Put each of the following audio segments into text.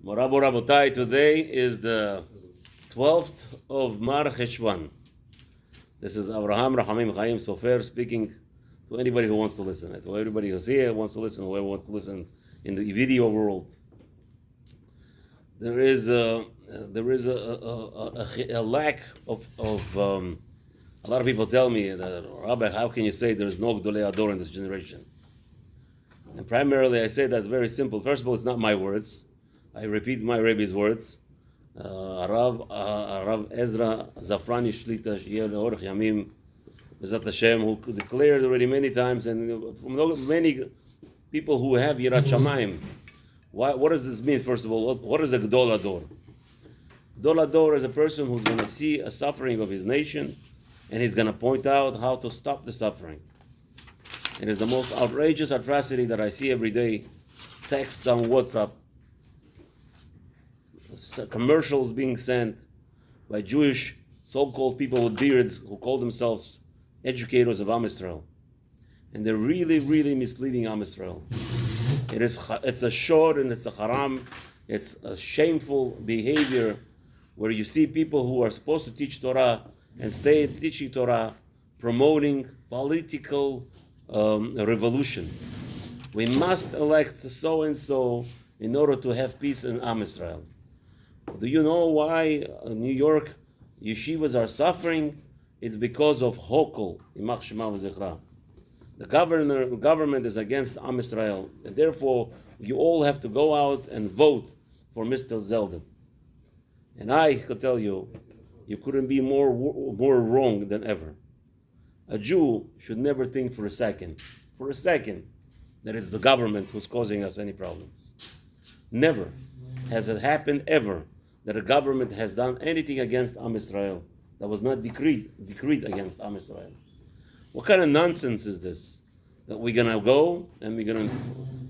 Morabo Rabotai, today is the 12th of Mar Cheshvan. This is Avraham, Rachamim, Chaim, Sofer speaking to anybody who wants to listen. To everybody who's here wants to listen, whoever wants to listen in the video world. There is a lack of a lot of people tell me that, Rabbi, how can you say there is no Gdolei Ador in this generation? And primarily I say that very simple. First of all, it's not my words. I repeat my Rabbi's words. Rav Ezra Zafrani Shlita Shiel Rachamim Bezat Hashem, who declared already many times, and from many people who have Rachamim. What does this mean? First of all, what is a Gdol Ador? Gdol Ador is a person who's going to see a suffering of his nation, and he's going to point out how to stop the suffering. It is the most outrageous atrocity that I see every day. Texts on WhatsApp, commercials being sent by Jewish so-called people with beards who call themselves educators of Am Yisrael. And they're really, really misleading Am Yisrael. It's a shor and it's a haram. It's a shameful behavior where you see people who are supposed to teach Torah and stay teaching Torah, promoting political revolution. We must elect so-and-so in order to have peace in Am Yisrael. Do you know why New York yeshivas are suffering? It's because of Hokol, Imach Shema V'Zichra. The government is against Am Yisrael, and therefore you all have to go out and vote for Mr. Zeldin. And I could tell you, you couldn't be more wrong than ever. A Jew should never think for a second, that it's the government who's causing us any problems. Never has it happened ever that a government has done anything against Am Yisrael that was not decreed against Am Yisrael. What kind of nonsense is this? That we're going to go and we're going to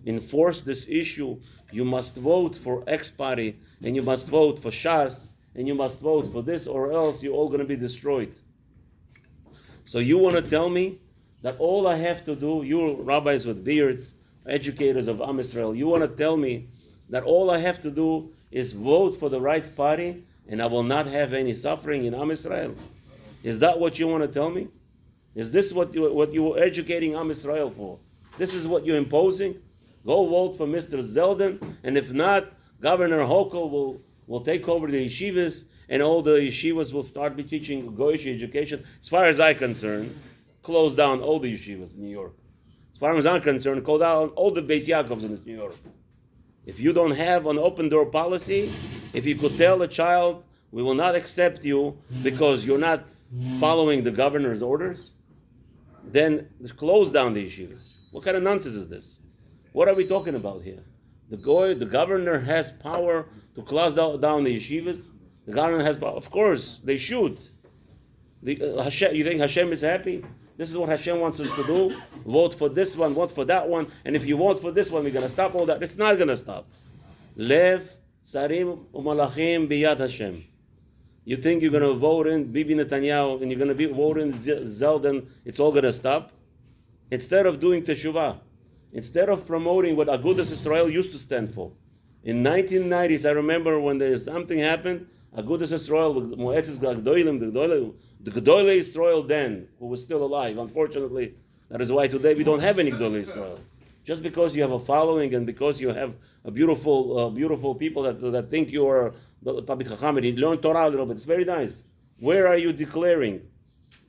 enforce this issue. You must vote for X party, and you must vote for Shas, and you must vote for this, or else you're all going to be destroyed. So you want to tell me that all I have to do, you rabbis with beards, educators of Am Yisrael, you want to tell me that all I have to do is vote for the right party and I will not have any suffering in Am Yisrael? Is that what you want to tell me? Is this what you were educating Am Yisrael for? This is what you're imposing? Go vote for Mr. Zeldin, and if not, Governor Hochul will take over the yeshivas, and all the yeshivas will start be teaching Goyish education. As far as I'm concerned, close down all the yeshivas in New York. As far as I'm concerned, close down all the Beis Yaakovs in New York. If you don't have an open door policy, if you could tell a child, we will not accept you because you're not following the governor's orders, then close down the yeshivas. What kind of nonsense is this? What are we talking about here? The governor has power to close down the yeshivas. The governor has power. Of course, they should. You think Hashem is happy? This is what Hashem wants us to do. Vote for this one, vote for that one. And if you vote for this one, we're going to stop all that. It's not going to stop. Lev, Sarim, Umalachim, Biyad Hashem. You think you're going to vote in Bibi Netanyahu and you're going to vote in Zeldin, it's all going to stop? Instead of doing teshuvah, instead of promoting what Agudas Yisrael used to stand for. In 1990s, I remember when there something happened, Agudas Yisrael, the Gdolei Yisrael then, who was still alive. Unfortunately, that is why today we don't have any Gdolei Yisrael. Just because you have a following and because you have a beautiful people that think you are the Tabit Chacham and you learn Torah a little bit. It's very nice. Where are you declaring?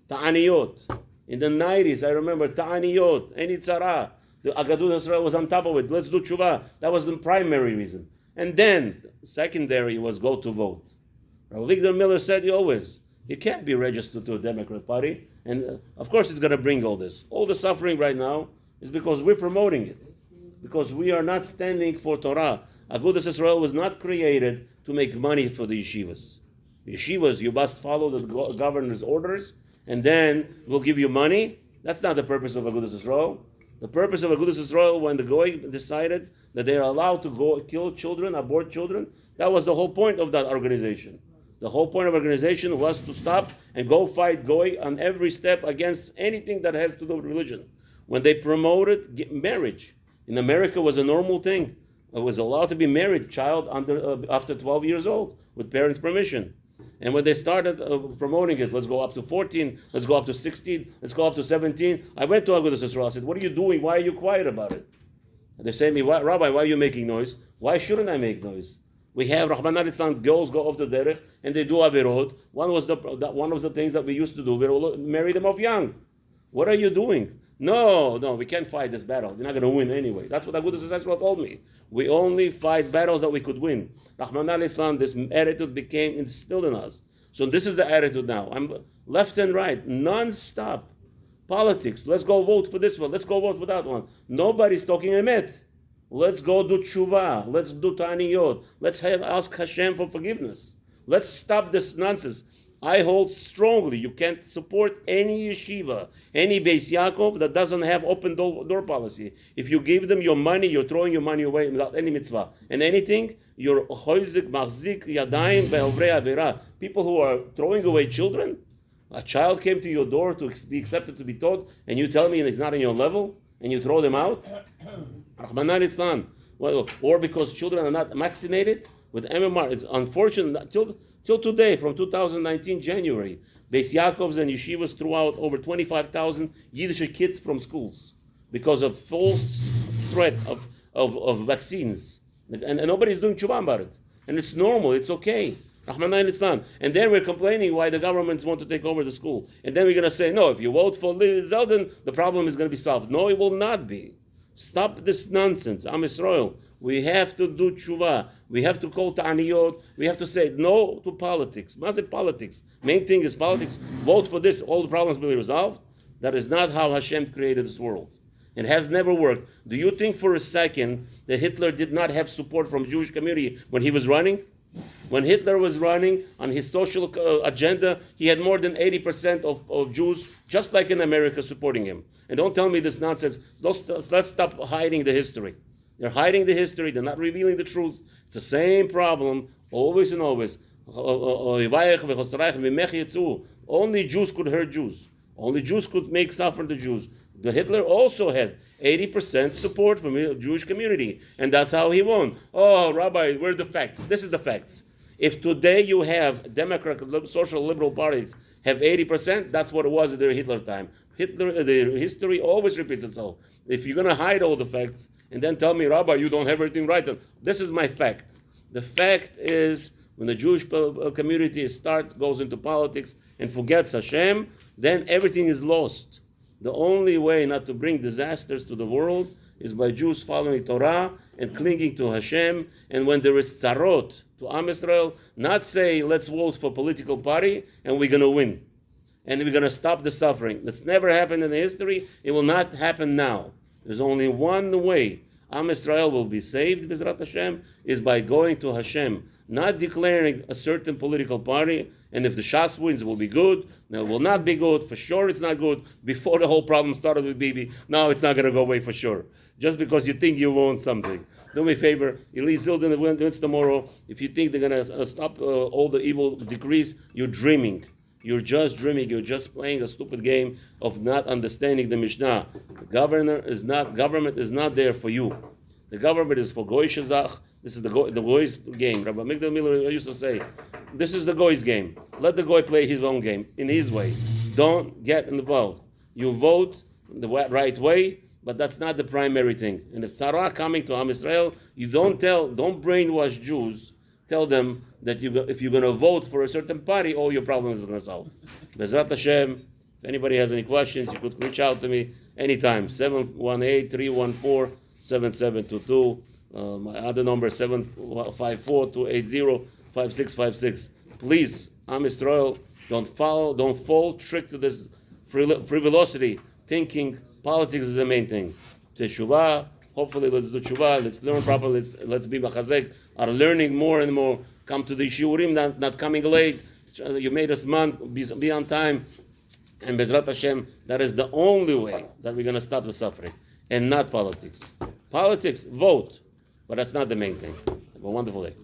Ta'aniyot. In the 90s, I remember Ta'aniyot, Eni Tzara. The Agudas Yisrael was on top of it. Let's do tshuva. That was the primary reason. And then, secondary was go to vote. Rabbi Victor Miller said always, you can't be registered to a Democrat party. And of course it's going to bring all this. All the suffering right now is because we're promoting it. Because we are not standing for Torah. Agudas Yisrael was not created to make money for the yeshivas. Yeshivas, you must follow the governor's orders, and then we'll give you money. That's not the purpose of Agudas Yisrael. The purpose of Agudas Yisrael, when the Goy decided that they are allowed to go kill children, abort children, that was the whole point of that organization. The whole point of organization was to stop and go fight Goy on every step against anything that has to do with religion. When they promoted marriage, in America was a normal thing. was allowed to be married child after 12 years old with parents' permission. And when they started promoting it, let's go up to 14, let's go up to 16, let's go up to 17. I went to Agudas Yisrael. I said, what are you doing? Why are you quiet about it? And they say to me, Rabbi, why are you making noise? Why shouldn't I make noise? We have Rahman al-Islam, girls go off the derech and they do averot. One was the things that we used to do. We marry them off young. What are you doing? No, we can't fight this battle. We're not going to win anyway. That's what Agudas Yisrael told me. We only fight battles that we could win. Rahman al-Islam, this attitude became instilled in us. So this is the attitude now. I'm left and right, non-stop. Politics. Let's go vote for this one. Let's go vote for that one. Nobody's talking emet. Let's go do tshuva. Let's do ta'aniyot. Let's ask Hashem for forgiveness. Let's stop this nonsense. I hold strongly you can't support any yeshiva, any Beis Yaakov that doesn't have open door policy. If you give them your money, you're throwing your money away without any mitzvah. And anything, you're choizik, machzik, yadayim, be'ovrei avera. People who are throwing away children, a child came to your door to be accepted to be taught, and you tell me it's not on your level, and you throw them out? Rahman al-Islam. Or because children are not vaccinated with MMR. It's unfortunate. Till today, from 2019 January, Beis Yaakovs and yeshivas threw out over 25,000 Yiddish kids from schools because of false threat of vaccines. And nobody's doing tshuva about it. And it's normal, it's okay. Rahman al-Islam. And then we're complaining why the governments want to take over the school. And then we're going to say, no, if you vote for Zeldin, the problem is going to be solved. No, it will not be. Stop this nonsense. Am Yisrael. We have to do tshuva. We have to call ta'aniyot. We have to say no to politics. What is politics? Main thing is politics. Vote for this. All the problems will be resolved. That is not how Hashem created this world. It has never worked. Do you think for a second that Hitler did not have support from the Jewish community when he was running? When Hitler was running on his social agenda, he had more than 80% of Jews, just like in America, supporting him. And don't tell me this nonsense. Let's stop hiding the history. They're hiding the history. They're not revealing the truth. It's the same problem, always and always. Only Jews could hurt Jews. Only Jews could make suffer the Jews. The Hitler also had 80% support from the Jewish community. And that's how he won. Oh, Rabbi, where are the facts? This is the facts. If today you have Democratic, social liberal parties have 80%, that's what it was at the Hitler time. The history always repeats itself. If you're going to hide all the facts and then tell me, Rabbi, you don't have everything right, this is my fact. The fact is, when the Jewish community goes into politics and forgets Hashem, then everything is lost. The only way not to bring disasters to the world is by Jews following Torah and clinging to Hashem. And when there is tzarot to Am Yisrael, not say, let's vote for political party and we're going to win. And we're going to stop the suffering. That's never happened in the history. It will not happen now. There's only one way Am Yisrael will be saved, Bezrat Hashem, is by going to Hashem, not declaring a certain political party, and if the Shas wins, it will be good. No, it will not be good. For sure it's not good. Before the whole problem started with Bibi, now it's not going to go away for sure. Just because you think you want something. Do me a favor, Elise Zildin wins tomorrow. If you think they're going to stop all the evil decrees, you're dreaming. You're just dreaming. You're just playing a stupid game of not understanding the Mishnah. The government is not there for you. The government is for Goy Shazach. This is the Goy's game. Rabbi Migdal Miller used to say, this is the Goy's game. Let the Goy play his own game, in his way. Don't get involved. You vote the right way, but that's not the primary thing. And if Tzara coming to Am Yisrael, you don't brainwash Jews. Tell them that if you're going to vote for a certain party, all your problems are going to solve. Bezrat Hashem, if anybody has any questions, you could reach out to me anytime. 718-314-7722. My other number is 754-280-5656. Please, Am Yisrael, don't fall trick to this frivolosity, thinking politics is the main thing. Teshuvah, hopefully let's do teshuvah, let's learn properly, let's be machazek, are learning more and more, come to the shiurim, not coming late, you made us be on time, and Bezrat Hashem, that is the only way that we're going to stop the suffering, and not politics. Politics, vote, but that's not the main thing. Have a wonderful day.